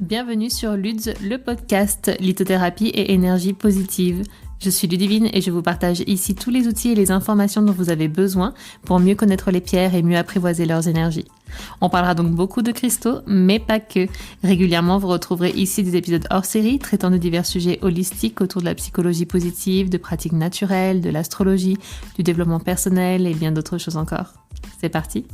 Bienvenue sur Luds, le podcast lithothérapie et énergie positive. Je suis Ludivine et je vous partage ici tous les outils et les informations dont vous avez besoin pour mieux connaître les pierres et mieux apprivoiser leurs énergies. On parlera donc beaucoup de cristaux, mais pas que. Régulièrement, vous retrouverez ici des épisodes hors série traitant de divers sujets holistiques autour de la psychologie positive, de pratiques naturelles, de l'astrologie, du développement personnel et bien d'autres choses encore. C'est parti!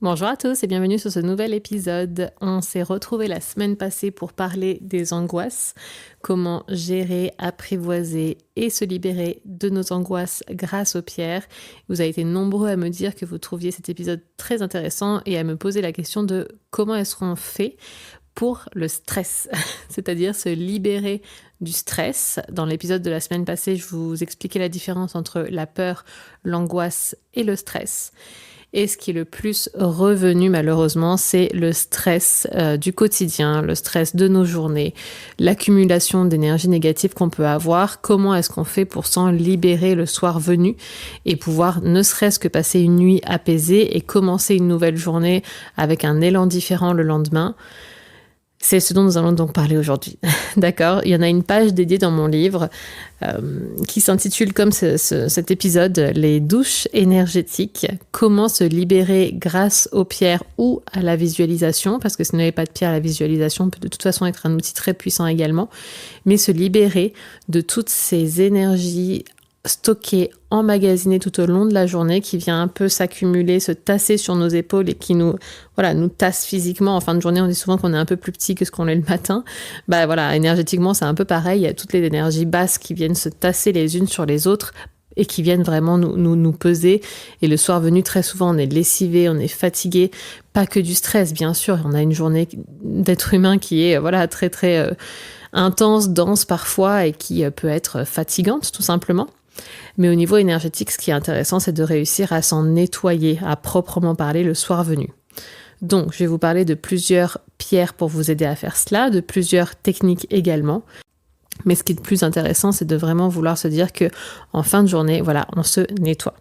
Bonjour à tous et bienvenue sur ce nouvel épisode. On s'est retrouvés la semaine passée pour parler des angoisses, comment gérer, apprivoiser et se libérer de nos angoisses grâce aux pierres. Vous avez été nombreux à me dire que vous trouviez cet épisode très intéressant et à me poser la question de comment est-ce qu'on fait pour le stress, c'est-à-dire se libérer du stress. Dans l'épisode de la semaine passée, je vous expliquais la différence entre la peur, l'angoisse et le stress. Et ce qui est le plus revenu malheureusement, c'est le stress du quotidien, le stress de nos journées, l'accumulation d'énergie négative qu'on peut avoir. Comment est-ce qu'on fait pour s'en libérer le soir venu et pouvoir ne serait-ce que passer une nuit apaisée et commencer une nouvelle journée avec un élan différent le lendemain? C'est ce dont nous allons donc parler aujourd'hui. D'accord ? Il y en a une page dédiée dans mon livre qui s'intitule comme cet épisode « Les douches énergétiques ». Comment se libérer grâce aux pierres ou à la visualisation, parce que si vous n'avez pas de pierre, la visualisation peut de toute façon être un outil très puissant également, mais se libérer de toutes ces énergies stocké, emmagasiné tout au long de la journée, qui vient un peu s'accumuler, se tasser sur nos épaules et qui nous tasse physiquement. En fin de journée, on dit souvent qu'on est un peu plus petit que ce qu'on est le matin. Énergétiquement, c'est un peu pareil. Il y a toutes les énergies basses qui viennent se tasser les unes sur les autres et qui viennent vraiment nous peser. Et le soir venu, très souvent, on est lessivé, on est fatigué. Pas que du stress, bien sûr. On a une journée d'être humain qui est très, très intense, dense parfois et qui peut être fatigante, tout simplement. Mais au niveau énergétique, ce qui est intéressant, c'est de réussir à s'en nettoyer, à proprement parler le soir venu. Donc, je vais vous parler de plusieurs pierres pour vous aider à faire cela, de plusieurs techniques également. Mais ce qui est le plus intéressant, c'est de vraiment vouloir se dire que en fin de journée, on se nettoie.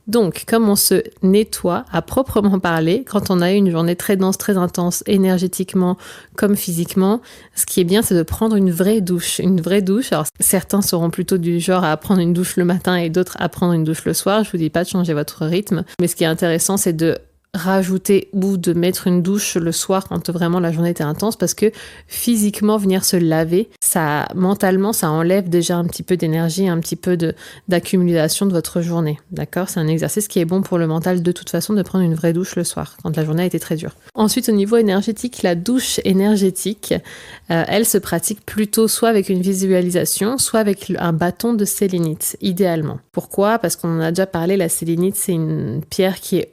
Donc, comme on se nettoie à proprement parler, quand on a eu une journée très dense, très intense, énergétiquement comme physiquement, ce qui est bien, c'est de prendre une vraie douche. Une vraie douche, alors certains seront plutôt du genre à prendre une douche le matin et d'autres à prendre une douche le soir. Je vous dis pas de changer votre rythme, mais ce qui est intéressant, c'est de rajouter ou de mettre une douche le soir quand vraiment la journée était intense, parce que physiquement venir se laver, mentalement ça enlève déjà un petit peu d'énergie, un petit peu d'accumulation de votre journée, d'accord ? C'est un exercice qui est bon pour le mental de toute façon, de prendre une vraie douche le soir quand la journée a été très dure. Ensuite, au niveau énergétique, la douche énergétique, elle se pratique plutôt soit avec une visualisation, soit avec un bâton de sélénite, idéalement. Pourquoi ? Parce qu'on en a déjà parlé, la sélénite c'est une pierre qui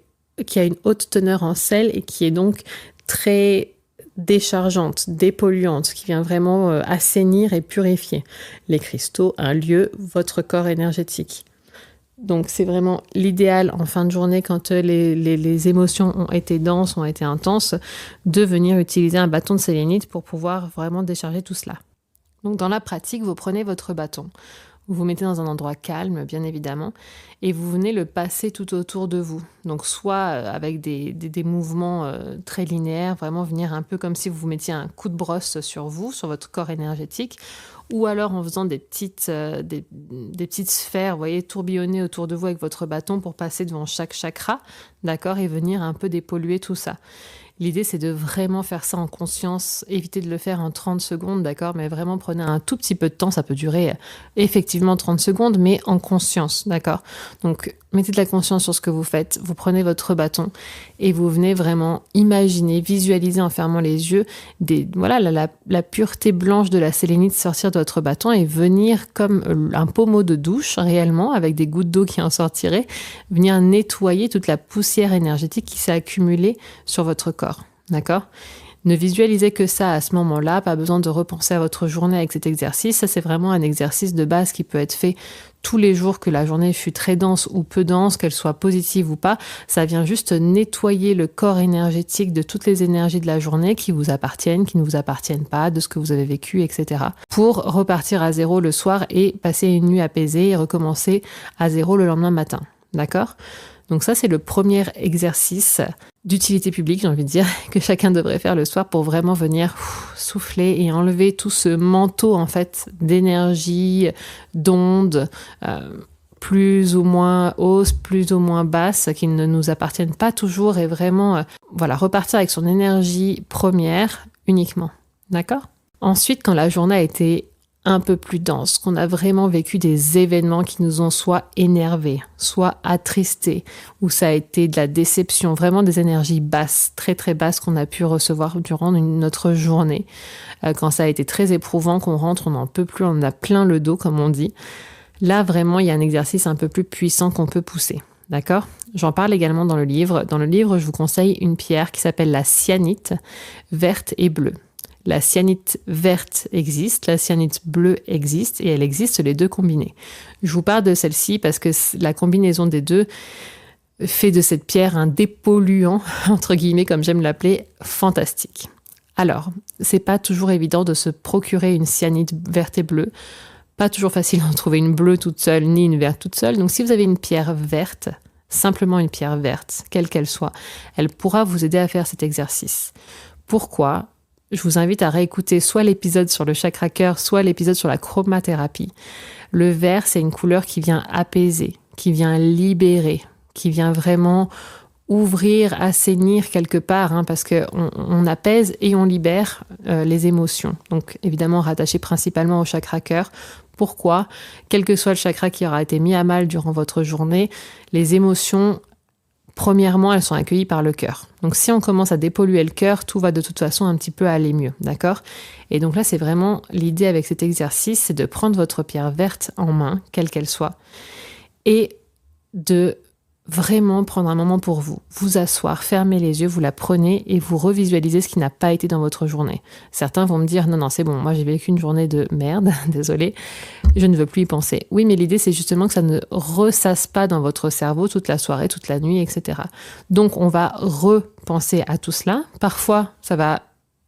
a une haute teneur en sel et qui est donc très déchargeante, dépolluante, qui vient vraiment assainir et purifier les cristaux, un lieu, votre corps énergétique. Donc c'est vraiment l'idéal en fin de journée quand les émotions ont été denses, ont été intenses, de venir utiliser un bâton de sélénite pour pouvoir vraiment décharger tout cela. Donc dans la pratique, vous prenez votre bâton. Vous vous mettez dans un endroit calme, bien évidemment, et vous venez le passer tout autour de vous. Donc soit avec des mouvements très linéaires, vraiment venir un peu comme si vous mettiez un coup de brosse sur vous, sur votre corps énergétique, ou alors en faisant des petites sphères, vous voyez, tourbillonner autour de vous avec votre bâton pour passer devant chaque chakra, d'accord, et venir un peu dépolluer tout ça. L'idée, c'est de vraiment faire ça en conscience, éviter de le faire en 30 secondes, d'accord ? Mais vraiment, prenez un tout petit peu de temps, ça peut durer effectivement 30 secondes, mais en conscience, d'accord ? Donc, mettez de la conscience sur ce que vous faites, vous prenez votre bâton et vous venez vraiment imaginer, visualiser en fermant les yeux la pureté blanche de la sélénite sortir de votre bâton et venir comme un pommeau de douche réellement, avec des gouttes d'eau qui en sortiraient, venir nettoyer toute la poussière énergétique qui s'est accumulée sur votre corps, d'accord ? Ne visualisez que ça à ce moment-là, pas besoin de repenser à votre journée avec cet exercice. Ça, c'est vraiment un exercice de base qui peut être fait tous les jours, que la journée fut très dense ou peu dense, qu'elle soit positive ou pas. Ça vient juste nettoyer le corps énergétique de toutes les énergies de la journée qui vous appartiennent, qui ne vous appartiennent pas, de ce que vous avez vécu, etc. Pour repartir à zéro le soir et passer une nuit apaisée et recommencer à zéro le lendemain matin. D'accord ? Donc ça, c'est le premier exercice d'utilité publique, j'ai envie de dire, que chacun devrait faire le soir pour vraiment venir souffler et enlever tout ce manteau en fait d'énergie, d'ondes, plus ou moins hausses, plus ou moins basses, qui ne nous appartiennent pas toujours et vraiment repartir avec son énergie première uniquement. D'accord ? Ensuite, quand la journée a été un peu plus dense, qu'on a vraiment vécu des événements qui nous ont soit énervés, soit attristés, ou ça a été de la déception, vraiment des énergies basses, très très basses qu'on a pu recevoir durant notre journée. Quand ça a été très éprouvant, qu'on rentre, on n'en peut plus, on a plein le dos comme on dit. Là vraiment, il y a un exercice un peu plus puissant qu'on peut pousser. D'accord ? J'en parle également dans le livre. Dans le livre, je vous conseille une pierre qui s'appelle la cyanite, verte et bleue. La cyanite verte existe, la cyanite bleue existe et elle existe les deux combinées. Je vous parle de celle-ci parce que la combinaison des deux fait de cette pierre un dépolluant, entre guillemets, comme j'aime l'appeler, fantastique. Alors, c'est pas toujours évident de se procurer une cyanite verte et bleue. Pas toujours facile d'en trouver une bleue toute seule, ni une verte toute seule. Donc si vous avez une pierre verte, simplement une pierre verte, quelle qu'elle soit, elle pourra vous aider à faire cet exercice. Pourquoi ? Je vous invite à réécouter soit l'épisode sur le chakra cœur, soit l'épisode sur la chromathérapie. Le vert, c'est une couleur qui vient apaiser, qui vient libérer, qui vient vraiment ouvrir, assainir quelque part, parce qu'on apaise et on libère les émotions. Donc évidemment rattaché principalement au chakra cœur. Pourquoi ? Quel que soit le chakra qui aura été mis à mal durant votre journée, les émotions, premièrement, elles sont accueillies par le cœur. Donc si on commence à dépolluer le cœur, tout va de toute façon un petit peu aller mieux, d'accord ? Et donc là, c'est vraiment l'idée avec cet exercice, c'est de prendre votre pierre verte en main, quelle qu'elle soit, et de vraiment prendre un moment pour vous asseoir, fermer les yeux, vous la prenez et vous revisualisez ce qui n'a pas été dans votre journée. Certains vont me dire, non, c'est bon, moi j'ai vécu une journée de merde, désolé, je ne veux plus y penser. Oui, mais l'idée c'est justement que ça ne ressasse pas dans votre cerveau toute la soirée, toute la nuit, etc. Donc on va repenser à tout cela. Parfois, ça va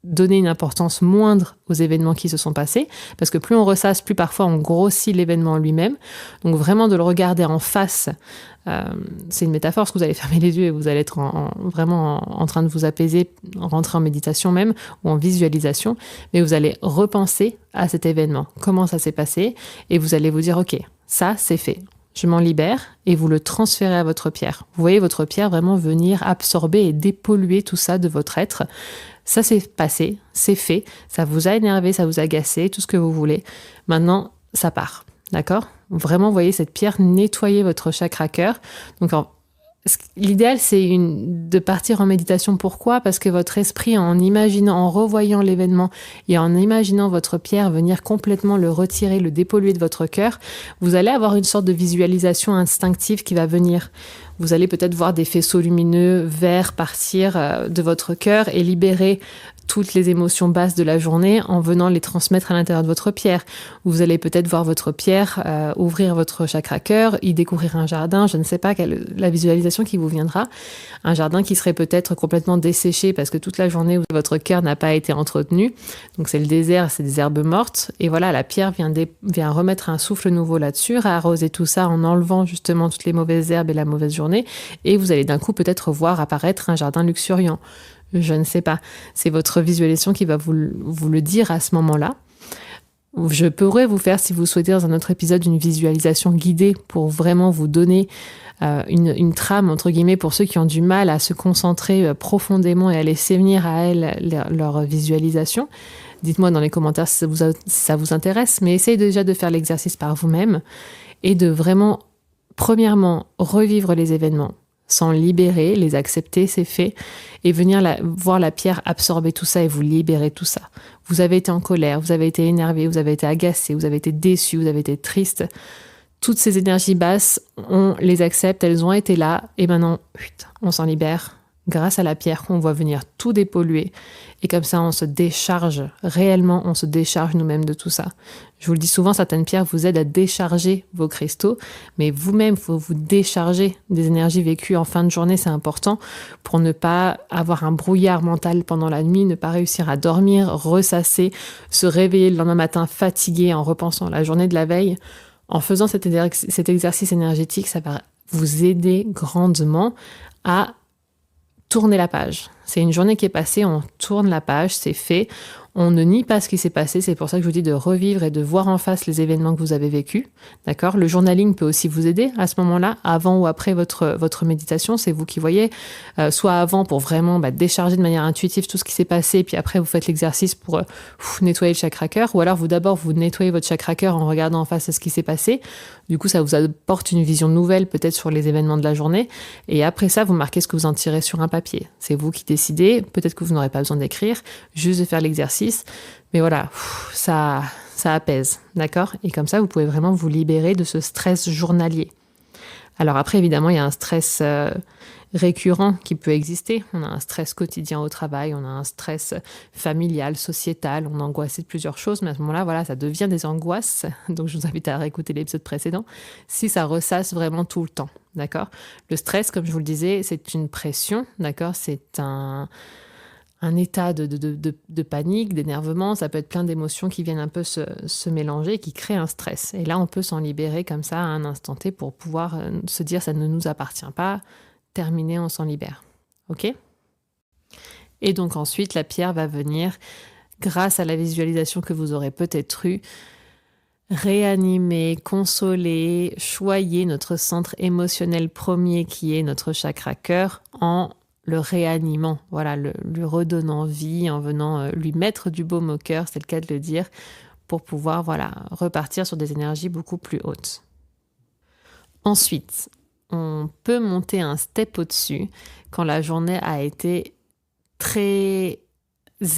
donner une importance moindre aux événements qui se sont passés, parce que plus on ressasse, plus parfois on grossit l'événement lui-même. Donc vraiment de le regarder en face, c'est une métaphore, parce que vous allez fermer les yeux et vous allez être vraiment en train de vous apaiser, rentrer en méditation même, ou en visualisation, mais vous allez repenser à cet événement, comment ça s'est passé, et vous allez vous dire, ok, ça c'est fait. Je m'en libère et vous le transférez à votre pierre. Vous voyez votre pierre vraiment venir absorber et dépolluer tout ça de votre être. Ça c'est passé, c'est fait, ça vous a énervé, ça vous a agacé, tout ce que vous voulez. Maintenant, ça part, d'accord ? Vraiment, voyez cette pierre nettoyer votre chakra cœur. Donc, l'idéal, c'est de partir en méditation. Pourquoi ? Parce que votre esprit, en imaginant, en revoyant l'événement et en imaginant votre pierre venir complètement le retirer, le dépolluer de votre cœur, vous allez avoir une sorte de visualisation instinctive qui va venir. Vous allez peut-être voir des faisceaux lumineux verts partir de votre cœur et libérer toutes les émotions basses de la journée en venant les transmettre à l'intérieur de votre pierre. Vous allez peut-être voir votre pierre ouvrir votre chakra cœur, y découvrir un jardin, je ne sais pas la visualisation qui vous viendra. Un jardin qui serait peut-être complètement desséché parce que toute la journée votre cœur n'a pas été entretenu. Donc c'est le désert, c'est des herbes mortes. Et voilà, la pierre vient remettre un souffle nouveau là-dessus, arroser tout ça en enlevant justement toutes les mauvaises herbes et la mauvaise journée. Et vous allez d'un coup peut-être voir apparaître un jardin luxuriant. Je ne sais pas. C'est votre visualisation qui va vous le dire à ce moment-là. Je pourrais vous faire, si vous souhaitez, dans un autre épisode, une visualisation guidée pour vraiment vous donner une trame, entre guillemets, pour ceux qui ont du mal à se concentrer profondément et à laisser venir à elles leur visualisation. Dites-moi dans les commentaires si ça vous intéresse, mais essayez déjà de faire l'exercice par vous-même et de vraiment, premièrement, revivre les événements, s'en libérer, les accepter, c'est fait, et venir voir la pierre absorber tout ça et vous libérer tout ça. Vous avez été en colère, vous avez été énervé, vous avez été agacé, vous avez été déçu, vous avez été triste. Toutes ces énergies basses, on les accepte, elles ont été là, et maintenant, on s'en libère grâce à la pierre qu'on voit venir tout dépolluer. Et comme ça, on se décharge, réellement, on se décharge nous-mêmes de tout ça. Je vous le dis souvent, certaines pierres vous aident à décharger vos cristaux, mais vous-même, il faut vous décharger des énergies vécues en fin de journée, c'est important, pour ne pas avoir un brouillard mental pendant la nuit, ne pas réussir à dormir, ressasser, se réveiller le lendemain matin fatigué en repensant à la journée de la veille. En faisant cet exercice énergétique, ça va vous aider grandement à tourner la page. C'est une journée qui est passée, on tourne la page, c'est fait. On ne nie pas ce qui s'est passé, c'est pour ça que je vous dis de revivre et de voir en face les événements que vous avez vécus, d'accord ? Le journaling peut aussi vous aider à ce moment-là, avant ou après votre méditation, c'est vous qui voyez, soit avant pour vraiment décharger de manière intuitive tout ce qui s'est passé, puis après vous faites l'exercice pour nettoyer le chakra cœur, ou alors vous nettoyez votre chakra cœur en regardant en face ce qui s'est passé, du coup ça vous apporte une vision nouvelle peut-être sur les événements de la journée, et après ça vous marquez ce que vous en tirez sur un papier, c'est vous qui décidez, peut-être que vous n'aurez pas besoin d'écrire, juste de faire l'exercice. Mais voilà, ça apaise, d'accord ? Et comme ça, vous pouvez vraiment vous libérer de ce stress journalier. Alors après, évidemment, il y a un stress récurrent qui peut exister. On a un stress quotidien au travail, on a un stress familial, sociétal, on est angoissé de plusieurs choses, mais à ce moment-là, voilà, ça devient des angoisses. Donc je vous invite à réécouter l'épisode précédent, si ça ressasse vraiment tout le temps, d'accord ? Le stress, comme je vous le disais, c'est une pression, d'accord ? C'est un état de panique, d'énervement, ça peut être plein d'émotions qui viennent un peu se mélanger, qui créent un stress. Et là, on peut s'en libérer comme ça à un instant T pour pouvoir se dire ça ne nous appartient pas, terminé, on s'en libère. Ok ? Et donc ensuite, la pierre va venir, grâce à la visualisation que vous aurez peut-être eue, réanimer, consoler, choyer notre centre émotionnel premier qui est notre chakra cœur en le réanimant, voilà, lui redonnant vie, en venant lui mettre du baume au cœur, c'est le cas de le dire, pour pouvoir repartir sur des énergies beaucoup plus hautes. Ensuite, on peut monter un step au-dessus quand la journée a été très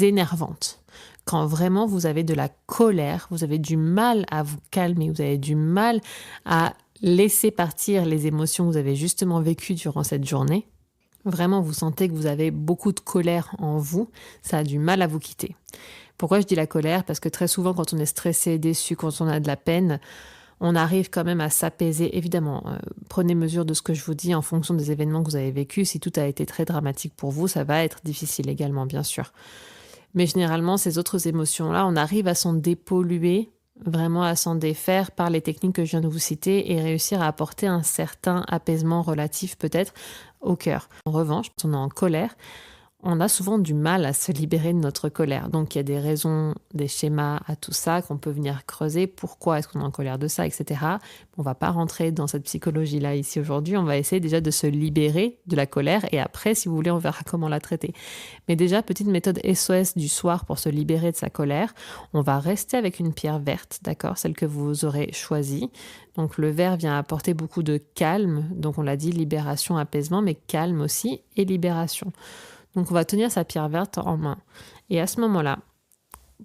énervante. Quand vraiment vous avez de la colère, vous avez du mal à vous calmer, vous avez du mal à laisser partir les émotions que vous avez justement vécues durant cette journée. Vraiment, vous sentez que vous avez beaucoup de colère en vous, ça a du mal à vous quitter. Pourquoi je dis la colère ? Parce que très souvent, quand on est stressé, déçu, quand on a de la peine, on arrive quand même à s'apaiser. Évidemment, prenez mesure de ce que je vous dis en fonction des événements que vous avez vécus. Si tout a été très dramatique pour vous, ça va être difficile également, bien sûr. Mais généralement, ces autres émotions-là, on arrive à s'en dépolluer, vraiment à s'en défaire par les techniques que je viens de vous citer et réussir à apporter un certain apaisement relatif peut-être au cœur. En revanche, quand on est en colère, on a souvent du mal à se libérer de notre colère. Donc, il y a des raisons, des schémas à tout ça qu'on peut venir creuser. Pourquoi est-ce qu'on est en colère de ça, etc. On ne va pas rentrer dans cette psychologie-là ici aujourd'hui. On va essayer déjà de se libérer de la colère et après, si vous voulez, on verra comment la traiter. Mais déjà, petite méthode SOS du soir pour se libérer de sa colère. On va rester avec une pierre verte, d'accord, celle que vous aurez choisie. Donc, le vert vient apporter beaucoup de calme. Donc, on l'a dit, libération, apaisement, mais calme aussi et libération. Donc, on va tenir sa pierre verte en main. Et à ce moment-là,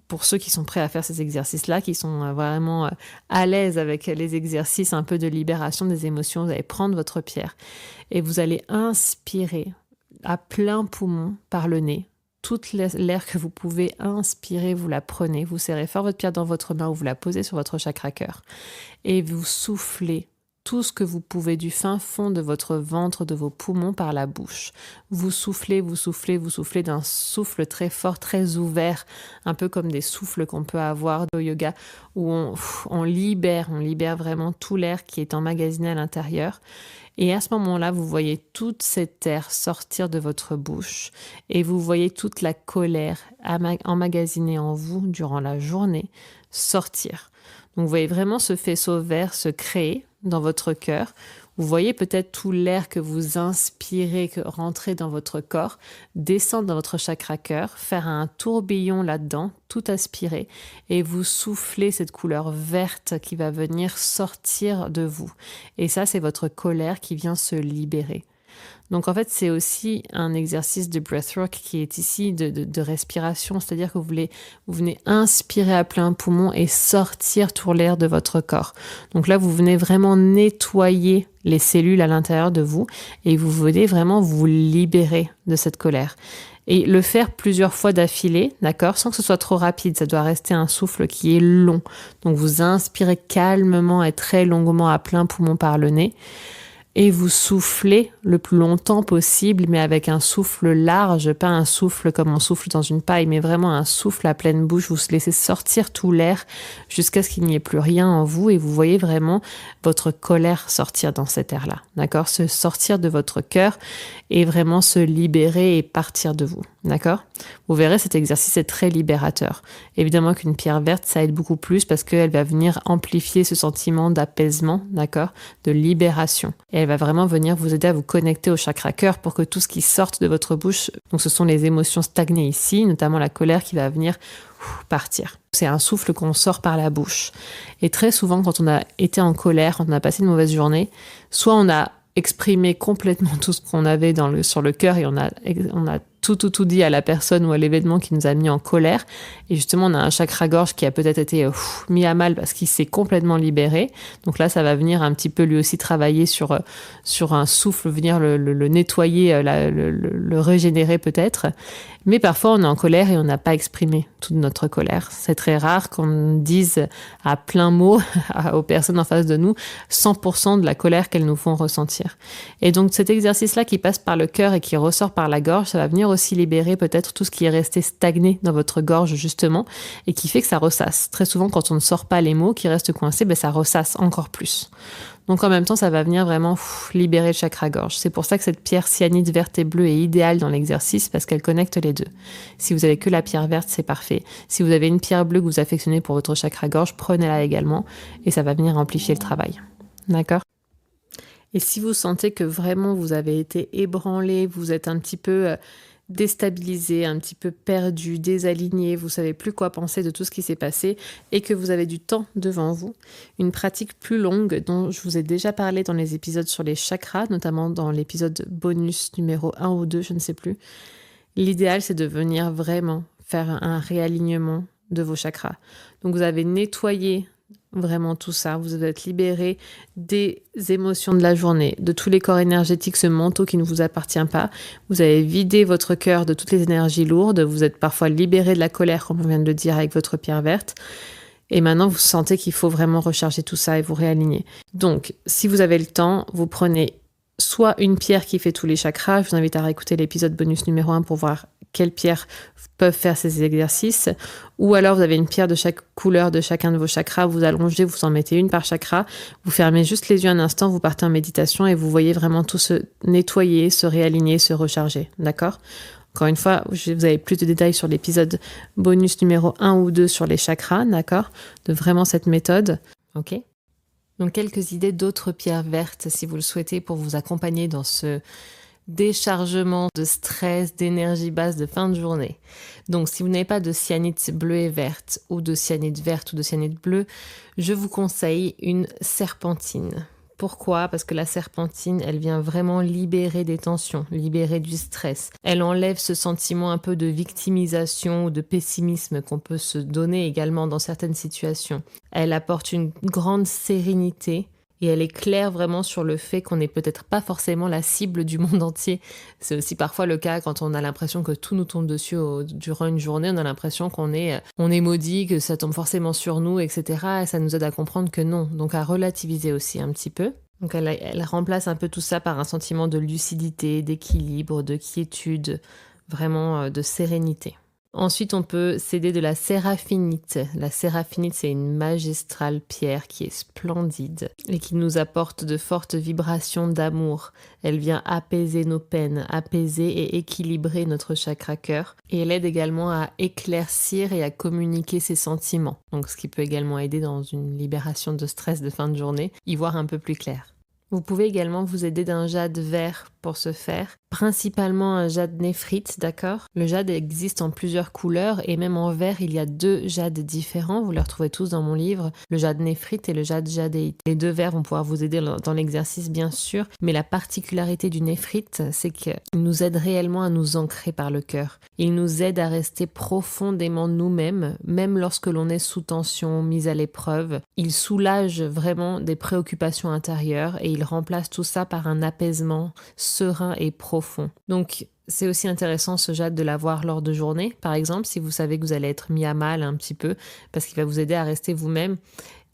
pour ceux qui sont prêts à faire ces exercices-là, qui sont vraiment à l'aise avec les exercices un peu de libération des émotions, vous allez prendre votre pierre et vous allez inspirer à plein poumon par le nez. Toute l'air que vous pouvez inspirer, vous la prenez, vous serrez fort votre pierre dans votre main ou vous la posez sur votre chakra cœur et vous soufflez tout ce que vous pouvez du fin fond de votre ventre, de vos poumons par la bouche. Vous soufflez, vous soufflez, vous soufflez d'un souffle très fort, très ouvert, un peu comme des souffles qu'on peut avoir au yoga, où on libère vraiment tout l'air qui est emmagasiné à l'intérieur. Et à ce moment-là, vous voyez toute cet air sortir de votre bouche et vous voyez toute la colère emmagasinée en vous durant la journée sortir. Donc vous voyez vraiment ce faisceau vert se créer dans votre cœur. Vous voyez peut-être tout l'air que vous inspirez, que rentrer dans votre corps, descendre dans votre chakra cœur, faire un tourbillon là-dedans, tout aspirer, et vous soufflez cette couleur verte qui va venir sortir de vous. Et ça, c'est votre colère qui vient se libérer. Donc en fait, c'est aussi un exercice de breathwork qui est ici de respiration, c'est-à-dire que vous venez inspirer à plein poumon et sortir tout l'air de votre corps. Donc là, vous venez vraiment nettoyer les cellules à l'intérieur de vous et vous venez vraiment vous libérer de cette colère. Et le faire plusieurs fois d'affilée, d'accord, sans que ce soit trop rapide, ça doit rester un souffle qui est long. Donc vous inspirez calmement et très longuement à plein poumon par le nez. et vous soufflez le plus longtemps possible, mais avec un souffle large, pas un souffle comme on souffle dans une paille, mais vraiment un souffle à pleine bouche. Vous laissez sortir tout l'air jusqu'à ce qu'il n'y ait plus rien en vous et vous voyez vraiment votre colère sortir dans cet air-là, d'accord? Se sortir de votre cœur et vraiment se libérer et partir de vous, d'accord? Vous verrez, cet exercice est très libérateur. Évidemment qu'une pierre verte, ça aide beaucoup plus parce qu'elle va venir amplifier ce sentiment d'apaisement, d'accord? De libération. Et elle va vraiment venir vous aider à vous connecter au chakra cœur pour que tout ce qui sorte de votre bouche, donc ce sont les émotions stagnées ici, notamment la colère qui va venir partir. C'est un souffle qu'on sort par la bouche. Et très souvent, quand on a été en colère, quand on a passé une mauvaise journée, soit on a exprimé complètement tout ce qu'on avait sur le cœur et on a tout dit à la personne ou à l'événement qui nous a mis en colère. Et justement, on a un chakra-gorge qui a peut-être été mis à mal parce qu'il s'est complètement libéré. Donc là, ça va venir un petit peu lui aussi travailler sur un souffle, venir le nettoyer, le régénérer peut-être. Mais parfois, on est en colère et on n'a pas exprimé toute notre colère. C'est très rare qu'on dise à plein mot aux personnes en face de nous 100% de la colère qu'elles nous font ressentir. Et donc, cet exercice-là qui passe par le cœur et qui ressort par la gorge, ça va venir aussi libérer peut-être tout ce qui est resté stagné dans votre gorge, justement, et qui fait que ça ressasse. Très souvent, quand on ne sort pas les mots qui restent coincés, ça ressasse encore plus. Donc en même temps, ça va venir vraiment libérer le chakra-gorge. C'est pour ça que cette pierre cyanide verte et bleue est idéale dans l'exercice parce qu'elle connecte les deux. Si vous avez que la pierre verte, c'est parfait. Si vous avez une pierre bleue que vous affectionnez pour votre chakra-gorge, prenez-la également et ça va venir amplifier le travail. D'accord ? Et si vous sentez que vraiment vous avez été ébranlé, vous êtes un petit peu déstabilisé, un petit peu perdu, désaligné, vous savez plus quoi penser de tout ce qui s'est passé et que vous avez du temps devant vous, une pratique plus longue dont je vous ai déjà parlé dans les épisodes sur les chakras, notamment dans l'épisode bonus numéro 1 ou 2, je ne sais plus. L'idéal, c'est de venir vraiment faire un réalignement de vos chakras. Donc vous avez nettoyé vraiment tout ça, vous êtes libéré des émotions de la journée, de tous les corps énergétiques, ce manteau qui ne vous appartient pas. Vous avez vidé votre cœur de toutes les énergies lourdes, vous êtes parfois libéré de la colère, comme on vient de le dire avec votre pierre verte. Et maintenant, vous sentez qu'il faut vraiment recharger tout ça et vous réaligner. Donc, si vous avez le temps, vous prenez soit une pierre qui fait tous les chakras, je vous invite à réécouter l'épisode bonus numéro 1 pour voir quelles pierres peuvent faire ces exercices, ou alors vous avez une pierre de chaque couleur de chacun de vos chakras, vous allongez, vous en mettez une par chakra, vous fermez juste les yeux un instant, vous partez en méditation et vous voyez vraiment tout se nettoyer, se réaligner, se recharger, d'accord ? Encore une fois, vous avez plus de détails sur l'épisode bonus numéro 1 ou 2 sur les chakras, d'accord ? De vraiment cette méthode, ok ? Donc quelques idées d'autres pierres vertes si vous le souhaitez pour vous accompagner dans ce déchargement de stress, d'énergie basse de fin de journée. Donc si vous n'avez pas de cyanite bleue et verte ou de cyanite verte ou de cyanite bleue, je vous conseille une serpentine. Pourquoi ? Parce que la serpentine, elle vient vraiment libérer des tensions, libérer du stress. Elle enlève ce sentiment un peu de victimisation ou de pessimisme qu'on peut se donner également dans certaines situations. Elle apporte une grande sérénité et elle éclaire vraiment sur le fait qu'on n'est peut-être pas forcément la cible du monde entier. C'est aussi parfois le cas quand on a l'impression que tout nous tombe dessus durant une journée, on a l'impression qu'on est maudit, que ça tombe forcément sur nous, etc. Et ça nous aide à comprendre que non, donc à relativiser aussi un petit peu. Donc elle remplace un peu tout ça par un sentiment de lucidité, d'équilibre, de quiétude, vraiment de sérénité. Ensuite, on peut s'aider de la séraphinite. La séraphinite, c'est une magistrale pierre qui est splendide et qui nous apporte de fortes vibrations d'amour. Elle vient apaiser nos peines, apaiser et équilibrer notre chakra cœur. Et elle aide également à éclaircir et à communiquer ses sentiments. Donc, ce qui peut également aider dans une libération de stress de fin de journée, y voir un peu plus clair. Vous pouvez également vous aider d'un jade vert pour ce faire, principalement un jade néphrite, d'accord ? Le jade existe en plusieurs couleurs et même en vert, il y a 2 jades différents, vous les retrouvez tous dans mon livre, le jade néphrite et le jade jadéite. Les 2 verts vont pouvoir vous aider dans l'exercice bien sûr, mais la particularité du néphrite, c'est qu'il nous aide réellement à nous ancrer par le cœur. Il nous aide à rester profondément nous-mêmes, même lorsque l'on est sous tension, mis à l'épreuve. Il soulage vraiment des préoccupations intérieures et il remplace tout ça par un apaisement serein et profond. Donc, c'est aussi intéressant ce jade de l'avoir lors de journées, par exemple, si vous savez que vous allez être mis à mal un petit peu, parce qu'il va vous aider à rester vous-même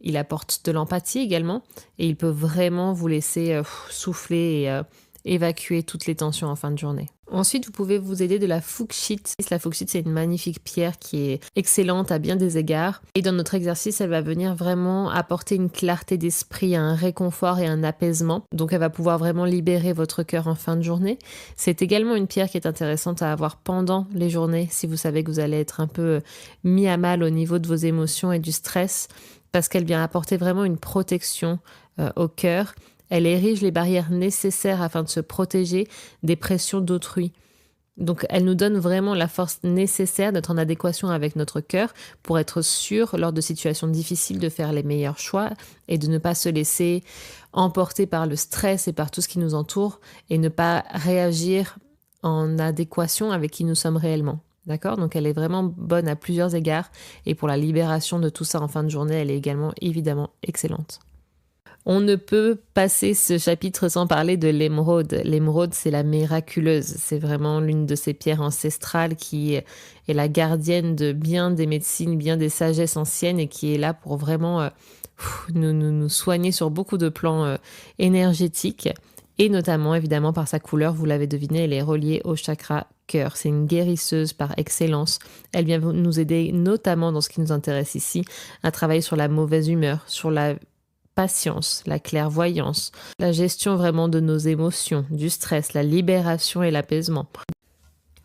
Il apporte de l'empathie également et il peut vraiment vous laisser souffler et évacuer toutes les tensions en fin de journée. Ensuite, vous pouvez vous aider de la fuchsite. La fuchsite, c'est une magnifique pierre qui est excellente à bien des égards. Et dans notre exercice, elle va venir vraiment apporter une clarté d'esprit, un réconfort et un apaisement. Donc, elle va pouvoir vraiment libérer votre cœur en fin de journée. C'est également une pierre qui est intéressante à avoir pendant les journées, si vous savez que vous allez être un peu mis à mal au niveau de vos émotions et du stress, parce qu'elle vient apporter vraiment une protection au cœur. Elle érige les barrières nécessaires afin de se protéger des pressions d'autrui. Donc elle nous donne vraiment la force nécessaire d'être en adéquation avec notre cœur pour être sûr, lors de situations difficiles, de faire les meilleurs choix et de ne pas se laisser emporter par le stress et par tout ce qui nous entoure et ne pas réagir en adéquation avec qui nous sommes réellement. D'accord ? Donc elle est vraiment bonne à plusieurs égards et pour la libération de tout ça en fin de journée, elle est également évidemment excellente. On ne peut passer ce chapitre sans parler de l'émeraude. L'émeraude, c'est la miraculeuse. C'est vraiment l'une de ces pierres ancestrales qui est la gardienne de bien des médecines, bien des sagesses anciennes et qui est là pour vraiment nous soigner sur beaucoup de plans énergétiques. Et notamment, évidemment, par sa couleur, vous l'avez deviné, elle est reliée au chakra cœur. C'est une guérisseuse par excellence. Elle vient nous aider, notamment dans ce qui nous intéresse ici, à travailler sur la mauvaise humeur, sur la patience, la clairvoyance, la gestion vraiment de nos émotions, du stress, la libération et l'apaisement.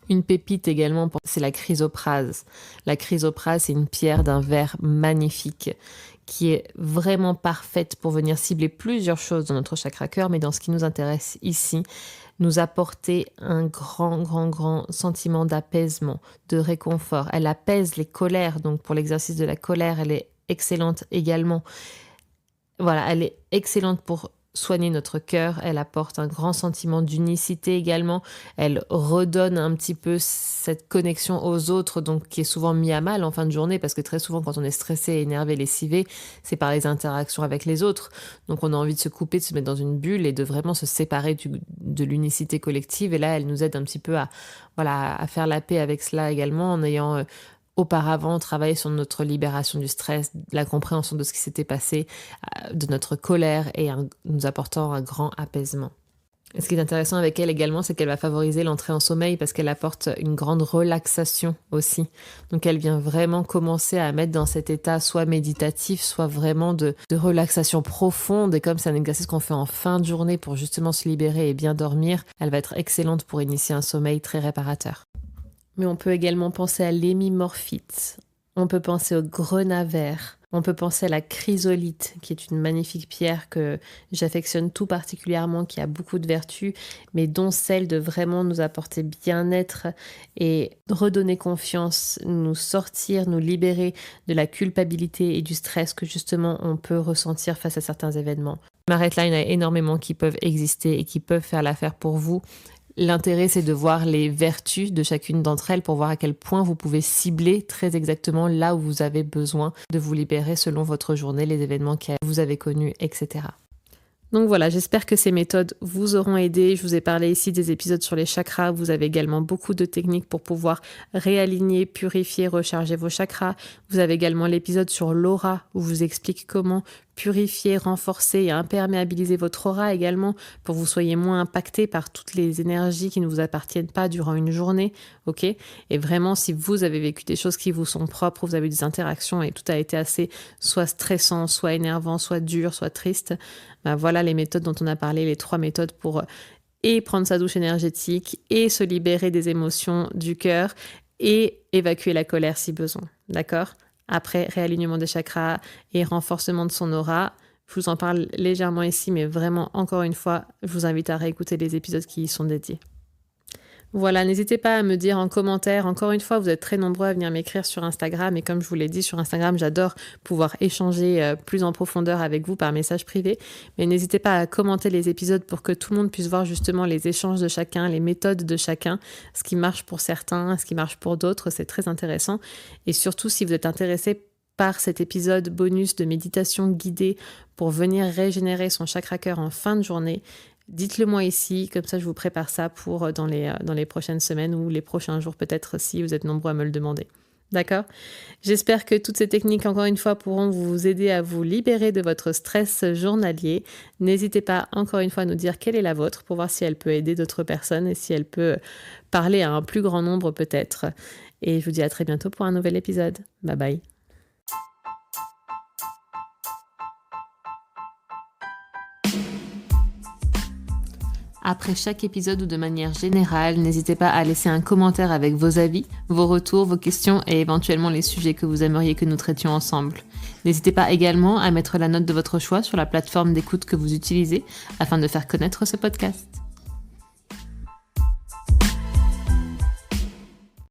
Une pépite également, c'est la chrysoprase. La chrysoprase, c'est une pierre d'un vert magnifique qui est vraiment parfaite pour venir cibler plusieurs choses dans notre chakra cœur, mais dans ce qui nous intéresse ici, nous apporter un grand sentiment d'apaisement, de réconfort. Elle apaise les colères, donc pour l'exercice de la colère, elle est excellente également. Voilà, elle est excellente pour soigner notre cœur, elle apporte un grand sentiment d'unicité également, elle redonne un petit peu cette connexion aux autres, donc qui est souvent mis à mal en fin de journée, parce que très souvent quand on est stressé, énervé, lessivé, c'est par les interactions avec les autres, donc on a envie de se couper, de se mettre dans une bulle et de vraiment se séparer de l'unicité collective, et là elle nous aide un petit peu à faire la paix avec cela également, en ayant auparavant travailler sur notre libération du stress, la compréhension de ce qui s'était passé, de notre colère et nous apportant un grand apaisement. Et ce qui est intéressant avec elle également, c'est qu'elle va favoriser l'entrée en sommeil parce qu'elle apporte une grande relaxation aussi. Donc elle vient vraiment commencer à mettre dans cet état soit méditatif, soit vraiment de relaxation profonde. Et comme c'est un exercice qu'on fait en fin de journée pour justement se libérer et bien dormir, elle va être excellente pour initier un sommeil très réparateur. Mais on peut également penser à l'hémimorphite, on peut penser au grenat vert, on peut penser à la chrysolite, qui est une magnifique pierre que j'affectionne tout particulièrement, qui a beaucoup de vertus, mais dont celle de vraiment nous apporter bien-être et redonner confiance, nous sortir, nous libérer de la culpabilité et du stress que justement on peut ressentir face à certains événements. Maretline, il y en a énormément qui peuvent exister et qui peuvent faire l'affaire pour vous. L'intérêt, c'est de voir les vertus de chacune d'entre elles pour voir à quel point vous pouvez cibler très exactement là où vous avez besoin de vous libérer selon votre journée, les événements que vous avez connus, etc. Donc voilà, j'espère que ces méthodes vous auront aidé. Je vous ai parlé ici des épisodes sur les chakras. Vous avez également beaucoup de techniques pour pouvoir réaligner, purifier, recharger vos chakras. Vous avez également l'épisode sur l'aura où je vous explique comment purifier, renforcer et imperméabiliser votre aura également pour que vous soyez moins impacté par toutes les énergies qui ne vous appartiennent pas durant une journée, ok ? Et vraiment, si vous avez vécu des choses qui vous sont propres, vous avez eu des interactions et tout a été assez soit stressant, soit énervant, soit dur, soit triste, ben voilà les méthodes dont on a parlé, les 3 méthodes pour et prendre sa douche énergétique et se libérer des émotions du cœur et évacuer la colère si besoin, d'accord ? Après, réalignement des chakras et renforcement de son aura. Je vous en parle légèrement ici, mais vraiment, encore une fois, je vous invite à réécouter les épisodes qui y sont dédiés. Voilà, n'hésitez pas à me dire en commentaire. Encore une fois, vous êtes très nombreux à venir m'écrire sur Instagram. Et comme je vous l'ai dit, sur Instagram, j'adore pouvoir échanger plus en profondeur avec vous par message privé. Mais n'hésitez pas à commenter les épisodes pour que tout le monde puisse voir justement les échanges de chacun, les méthodes de chacun, ce qui marche pour certains, ce qui marche pour d'autres. C'est très intéressant. Et surtout, si vous êtes intéressé par cet épisode bonus de méditation guidée pour venir régénérer son chakra cœur en fin de journée, dites-le moi ici, comme ça je vous prépare ça pour dans les prochaines semaines ou les prochains jours peut-être si vous êtes nombreux à me le demander. D'accord ? J'espère que toutes ces techniques, encore une fois, pourront vous aider à vous libérer de votre stress journalier. N'hésitez pas, encore une fois, à nous dire quelle est la vôtre pour voir si elle peut aider d'autres personnes et si elle peut parler à un plus grand nombre peut-être. Et je vous dis à très bientôt pour un nouvel épisode. Bye bye. Après chaque épisode ou de manière générale, n'hésitez pas à laisser un commentaire avec vos avis, vos retours, vos questions et éventuellement les sujets que vous aimeriez que nous traitions ensemble. N'hésitez pas également à mettre la note de votre choix sur la plateforme d'écoute que vous utilisez afin de faire connaître ce podcast.